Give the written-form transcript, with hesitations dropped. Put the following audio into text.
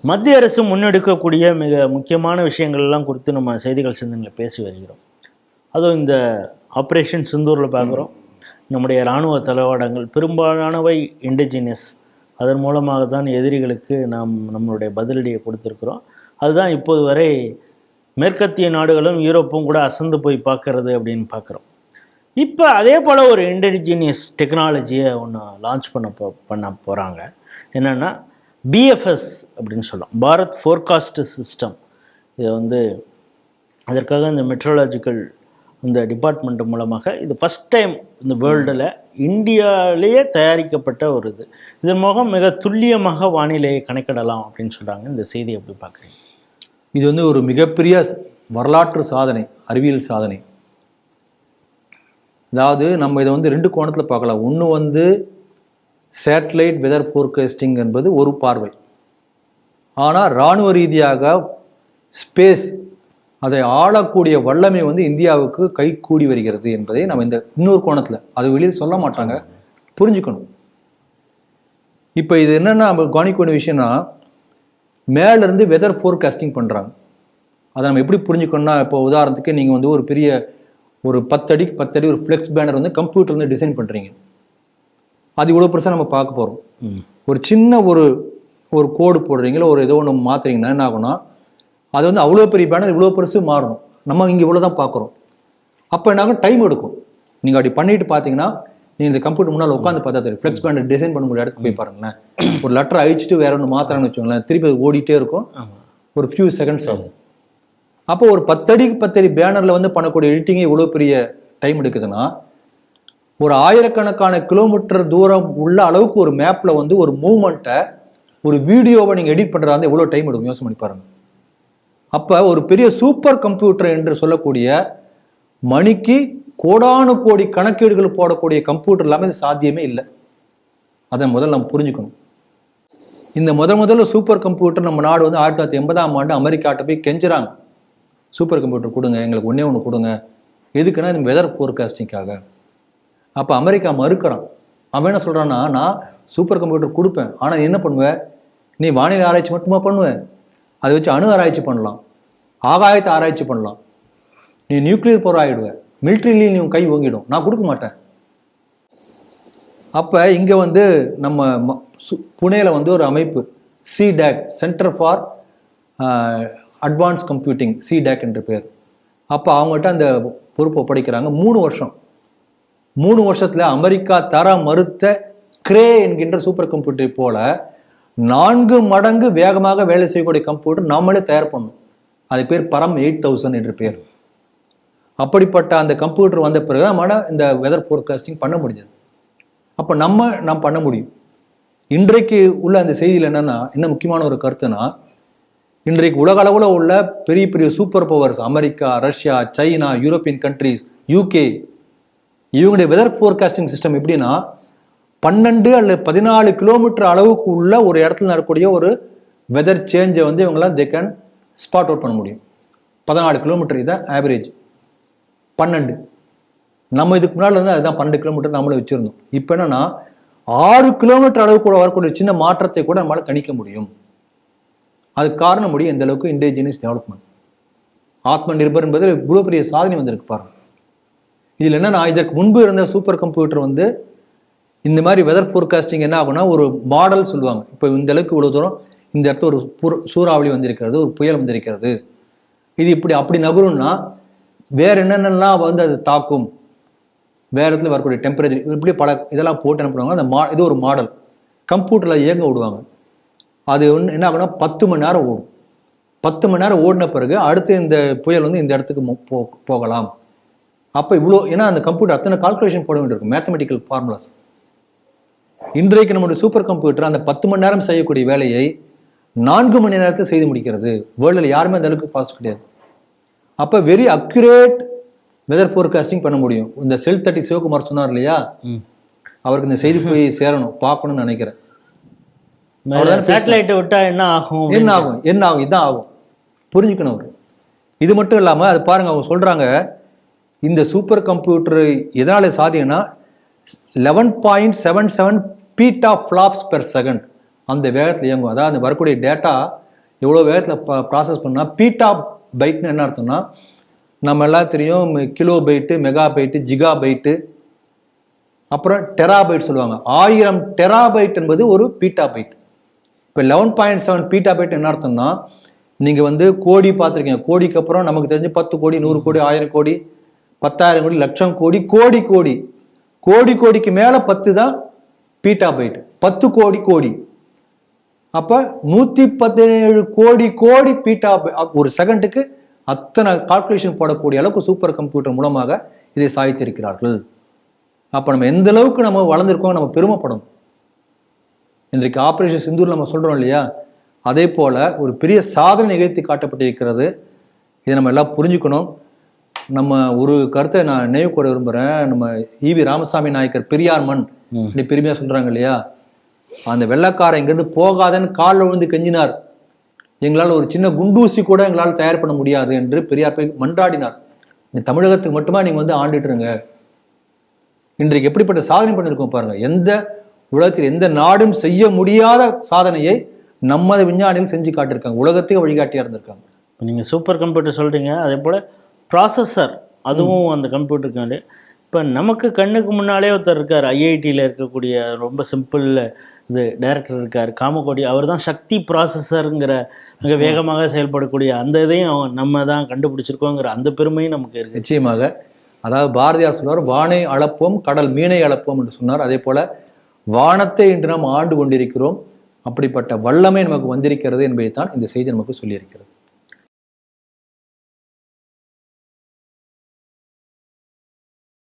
மத்திய அரசு முன்னெடுக்கக்கூடிய மிக முக்கியமான விஷயங்கள் எல்லாம் குறித்து நம்ம செய்திகள் சிந்தனையில் பேசி வருகிறோம். அதுவும் இந்த ஆப்ரேஷன் சிந்தூரில் பார்க்குறோம். நம்முடைய இராணுவ தளவாடங்கள் பெரும்பாலானவை இண்டிஜினியஸ். அதன் மூலமாக தான் எதிரிகளுக்கு நாம் நம்மளுடைய பதிலடியை கொடுத்துருக்குறோம். அதுதான் இப்போது வரை மேற்கத்திய நாடுகளும் யூரோப்பும் கூட அசந்து போய் பார்க்கறது அப்படின்னு பார்க்குறோம். இப்போ அதே போல் ஒரு இண்டிஜினியஸ் டெக்னாலஜியை ஒன்று லான்ச் பண்ண போகிறாங்க. என்னென்னா பிஎஃப்எஸ் அப்படின்னு சொல்லலாம், பாரத் ஃபோர்காஸ்ட் சிஸ்டம். இதை அதற்காக இந்த மெட்ரோலாஜிக்கல் இந்த டிபார்ட்மெண்ட் மூலமாக இது ஃபஸ்ட் டைம் இந்த வேர்ல்டில் இந்தியாவிலேயே தயாரிக்கப்பட்ட ஒரு இதன் மூலம் மிக துல்லியமாக வானிலையை கணக்கிடலாம் அப்படின்னு சொல்கிறாங்க. இந்த செய்தி எப்படி பார்க்குறீங்க? இது ஒரு மிகப்பெரிய வரலாற்று சாதனை, அறிவியல் சாதனை. அதாவது நம்ம இதை ரெண்டு கோணத்தில் பார்க்கலாம். ஒன்று சேட்டலைட் வெதர் ஃபோர்காஸ்டிங் என்பது ஒரு பார்வை. ஆனால் இராணுவ ரீதியாக ஸ்பேஸ் அதை ஆளக்கூடிய வல்லமை இந்தியாவுக்கு கைகூடி வருகிறது என்பதை நம்ம இந்த இன்னொரு கோணத்தில், அது வெளியில் சொல்ல மாட்டாங்க, புரிஞ்சுக்கணும். இப்போ இது என்னென்னா நம்ம கவனிக்க வேண்டிய விஷயம்னா, மேலேருந்து வெதர் ஃபோர்காஸ்டிங் பண்ணுறாங்க. அதை நம்ம எப்படி புரிஞ்சுக்கணும்னா, இப்போ உதாரணத்துக்கு நீங்கள் ஒரு பெரிய ஒரு 10 அடிக்கு 10 அடி ஒரு ஃப்ளெக்ஸ் பேனர் கம்ப்யூட்டர் டிசைன் பண்ணுறீங்க. அது இவ்வளோ பெருசாக நம்ம பார்க்க போகிறோம். ஒரு சின்ன ஒரு கோடு போடுறீங்களோ ஒரு ஏதோ ஒன்று மாற்றுறீங்கன்னா என்ன ஆகும்னா, அது அவ்வளோ பெரிய பேனர் இவ்வளோ பெருசு மாறணும். நம்ம இங்கே இவ்வளோ தான் பார்க்குறோம். அப்போ என்ன ஆகும், டைம் எடுக்கும். நீங்கள் அப்படி பண்ணிட்டு பார்த்தீங்கன்னா, நீங்கள் இந்த கம்ப்யூட்டர் முன்னால் உட்காந்து பார்த்தா தெரியும். ஃப்ளெக்ஸ் பேனர் டிசைன் பண்ணக்கூடிய இடத்துக்கு போய் பாருங்களேன். ஒரு லெட்டர் அழிச்சிட்டு வேற ஒன்று மாத்திரான்னு வச்சுக்கோங்களேன், திருப்பி அது ஓடிட்டே இருக்கும். ஒரு ஃபியூ செகண்ட்ஸ் ஆகும். அப்போ ஒரு 10 அடிக்கு 10 அடி பேனரில் பண்ணக்கூடிய எடிட்டிங்கே இவ்வளோ பெரிய டைம் எடுக்குதுன்னா, ஒரு ஆயிரக்கணக்கான கிலோமீட்டர் தூரம் உள்ள அளவுக்கு ஒரு மேப்ல ஒரு மூவ்மெண்ட்டை, ஒரு வீடியோவை நீங்க எடிட் பண்றதா எவ்வளோ டைம் எடுக்கும் யோசனை பண்ணி பாருங்க. அப்ப ஒரு பெரிய சூப்பர் கம்ப்யூட்டர் என்று சொல்லக்கூடிய மணிக்கு கோடானு கோடி கணக்கீடுகள் போடக்கூடிய கம்ப்யூட்டர் எல்லாமே இது சாத்தியமே இல்லை. அதை முதல்ல நம்ம புரிஞ்சுக்கணும். இந்த முதல்ல சூப்பர் கம்ப்யூட்டர் நம்ம நாடு 1980ஆம் ஆண்டு அமெரிக்காட்ட போய் கெஞ்சுறாங்க, சூப்பர் கம்ப்யூட்டர் கொடுங்க, எங்களுக்கு ஒன்னே ஒன்று கொடுங்க. எதுக்குன்னா இந்த வெதர் ஃபோர்காஸ்டிங்காக. அப்போ அமெரிக்கா மறுக்கிறான். அவன் என்ன சொல்கிறான்னா, நான் சூப்பர் கம்ப்யூட்டர் கொடுப்பேன், ஆனால் என்ன பண்ணுவேன், நீ வானிலை ஆராய்ச்சி மட்டுமா பண்ணுவேன், அதை வச்சு அணு ஆராய்ச்சி பண்ணலாம், ஆகாயத்தை ஆராய்ச்சி பண்ணலாம், நீ நியூக்ளியர் போர் ஆகிடுவேன், மிலிட்ரிலையும் நீ கை ஓங்கிடும், நான் கொடுக்க மாட்டேன். அப்போ இங்கே நம்ம புனேல ஒரு அமைப்பு C-DAC, centre for advance computing, C-DAC என்ற பேர். அப்போ அவங்ககிட்ட அந்த பொறுப்பை ஒப்படைக்கிறாங்க. 3 வருஷத்துல அமெரிக்கா தர மறுத்த கிரே என்கின்ற சூப்பர் கம்ப்யூட்டரை போல 4 மடங்கு வேகமாக வேலை செய்யக்கூடிய கம்ப்யூட்டர் நம்மளே தயார் பண்ணணும். அது பேர் பரம் 8000 என்று பேர். அப்படிப்பட்ட அந்த கம்ப்யூட்டர் வந்த பிறகு நம்மளால இந்த வெதர் ஃபோர்காஸ்டிங் பண்ண முடிஞ்சது. அப்போ நாம் பண்ண முடியும். இன்றைக்கு உள்ள அந்த செய்தியில் என்ன முக்கியமான ஒரு கருத்துனா, இன்றைக்கு உலக அளவில் உள்ள பெரிய பெரிய super powers, America, Russia, China, European countries, UK, இவங்களுடைய வெதர் ஃபோர்காஸ்டிங் சிஸ்டம் எப்படின்னா, 12 அல்லது 14 கிலோமீட்டர் அளவுக்கு உள்ள ஒரு இடத்துல நடக்கக்கூடிய ஒரு வெதர் சேஞ்சை இவங்களாம் தே கேன் ஸ்பாட் அவுட் பண்ண முடியும். 14 கிலோமீட்டர் இதான் ஆவரேஜ். 12 நம்ம இதுக்கு முன்னாடி அதுதான் 12 கிலோமீட்டர் நம்மளும் வச்சிருந்தோம். இப்போ என்னன்னா 6 கிலோமீட்டர் அளவுக்கு கூட வரக்கூடிய சின்ன மாற்றத்தை கூட நம்மளால கணிக்க முடியும். அதுக்கு காரணம் முடியும் எந்த அளவுக்கு இண்டிஜினியஸ் டெவலப்மெண்ட், ஆத்ம நிர்பர் என்பது இவ்வளோ பெரிய சாதனை வந்திருக்கு பாருங்க. இதில் என்னன்னா, இதற்கு முன்பு இருந்த சூப்பர் கம்ப்யூட்டர் இந்த மாதிரி வெதர் ஃபோர்காஸ்டிங் என்ன ஆகும்னா, ஒரு மாடல் சொல்லுவாங்க. இப்போ இந்த அளவுக்கு இவ்வளோ தூரம் இந்த இடத்துல ஒரு சூறாவளி வந்திருக்கிறது, ஒரு புயல் வந்திருக்கிறது, இது இப்படி அப்படி நகரும்னா வேற என்னென்னலாம் அது தாக்கும், வேற இடத்துல வரக்கூடிய டெம்பரேச்சர், இப்படி பல இதெல்லாம் போட்டு என்ன பண்ணுவாங்க, அந்த இது ஒரு மாடல் கம்ப்யூட்டரில் இயங்க விடுவாங்க. அது என்ன ஆகுனா 10 மணி நேரம் ஓடும். 10 மணி நேரம் ஓடின பிறகு அடுத்து இந்த புயல் இந்த இடத்துக்கு போகலாம். அப்போ இவ்வளோ, ஏன்னா அந்த கம்ப்யூட்டர் அத்தனை கால்குலேஷன் போட வேண்டியிருக்கும், மேத்தமெட்டிக்கல் ஃபார்முலாஸ். இன்றைக்கு நம்மளுடைய சூப்பர் கம்ப்யூட்டர் அந்த 10 மணி நேரம் செய்யக்கூடிய வேலையை 4 மணி நேரத்தை செய்து முடிக்கிறது. வேர்ல்டில் யாருமே அந்த அளவுக்கு ஃபாஸ்ட் கிடையாது. அப்போ வெரி அக்யூரேட் வெதர் ஃபோர்காஸ்டிங் பண்ண முடியும். இந்த செல் 30 சிவகுமார் சொன்னார் இல்லையா, அவருக்கு இந்த செய்தி போய் சேரணும், பார்க்கணும்னு நினைக்கிறேன். சேட்டலைட்டை விட்டா என்ன ஆகும், இதான் ஆகும், புரிஞ்சுக்கணும் அவர். இது மட்டும் இல்லாமல் அது பாருங்க, அவங்க சொல்றாங்க இந்த சூப்பர் கம்ப்யூட்டர் எதனால சாத்தியம்னா 11.77 பீட்டா ஃபிளாப்ஸ் பெர் செகண்ட் அந்த வேகத்தில் இயங்கும். அதாவது வரக்கூடிய டேட்டா எவ்வளோ வேகத்தில் ப்ராசஸ் பண்ணால் பீட்டா பைட்னு என்ன அர்த்தம்னா நம்ம எல்லாம் தெரியும் kilo byte, mega byte, giga byte, அப்புறம் டெராபைட் சொல்லுவாங்க. 1000 டெராபைட் என்பது ஒரு பீட்டா பைட். இப்போ 11.7 பீட்டா பைட் என்ன அர்த்தம்னா நீங்கள் கோடி பார்த்துருக்கீங்க. கோடிக்கு அப்புறம் நமக்கு தெரிஞ்சு 10 கோடி, 100 கோடி, 1000 கோடி, 10,000 கோடி, லட்சம் கோடி, கோடி கோடி, கோடி கோடிக்கு மேலே 10 தான் பீட்டா பைட். 10 கோடி கோடி, அப்போ 117 கோடி கோடி பீட்டா ஒரு செகண்டுக்கு அத்தனை கால்குலேஷன் போடக்கூடிய அளவுக்கு சூப்பர் கம்ப்யூட்டர் மூலமாக இதை சாதித்திருக்கிறார்கள். அப்போ நம்ம எந்த அளவுக்கு நம்ம வளர்ந்துருக்கோம் நம்ம பெருமைப்படணும். இன்றைக்கு ஆபரேஷன் சிந்தூர் நம்ம சொல்றோம் இல்லையா, அதே போல ஒரு பெரிய சாதனை நிகழ்த்தி காட்டப்பட்டிருக்கிறது. இதை நம்ம எல்லாம் புரிஞ்சுக்கணும். நம்ம ஒரு கருத்தை நான் நினைவு கூற விரும்புகிறேன். நம்ம ஈவி ராமசாமி நாயக்கர் பெரியார் மண் பெருமையா சொல்றாங்க இல்லையா, அந்த வெள்ளக்காரன் இங்கிருந்து போகாதன்னு காலில் விழுந்து கெஞ்சினார். எங்களால் ஒரு சின்ன குண்டூசி கூட எங்களால் தயார் பண்ண முடியாது என்று பெரியார் போய் மன்றாடினார். இந்த தமிழகத்துக்கு மட்டுமா நீங்க ஆண்டுட்டுருங்க. இன்றைக்கு எப்படிப்பட்ட சாதனை பண்ணிருக்கோம் பாருங்க. எந்த உலகத்தில் எந்த நாடும் செய்ய முடியாத சாதனையை நமது விஞ்ஞானிகள் செஞ்சு காட்டியிருக்காங்க. உலகத்தையும் வழிகாட்டியா இருந்திருக்காங்க. நீங்க சூப்பர் கம்ப்யூட்டர் சொல்றீங்க, அதே போல ப்ராசஸர் அதுவும் அந்த கம்ப்யூட்டருக்கு. இப்போ நமக்கு கண்ணுக்கு முன்னாலே ஒருத்தர் இருக்கார், ஐஐடியில் இருக்கக்கூடிய ரொம்ப சிம்பிள் இது டைரக்டர் இருக்கார் காமகோடி. அவர் தான் சக்தி ப்ராசஸருங்கிற மிக வேகமாக செயல்படக்கூடிய அந்த இதையும் நம்ம தான் கண்டுபிடிச்சிருக்கோங்கிற அந்த பெருமையும் நமக்கு இருக்கு. நிச்சயமாக. அதாவது பாரதியார் சொல்வார், வானை அளப்போம் கடல் மீனை அளப்போம் என்று சொன்னார். அதே போல வானத்தை இன்று நாம் ஆண்டு கொண்டிருக்கிறோம். அப்படிப்பட்ட வல்லமை நமக்கு வந்திருக்கிறது என்பதை தான் இந்த செய்தி நமக்கு சொல்லியிருக்கிறது.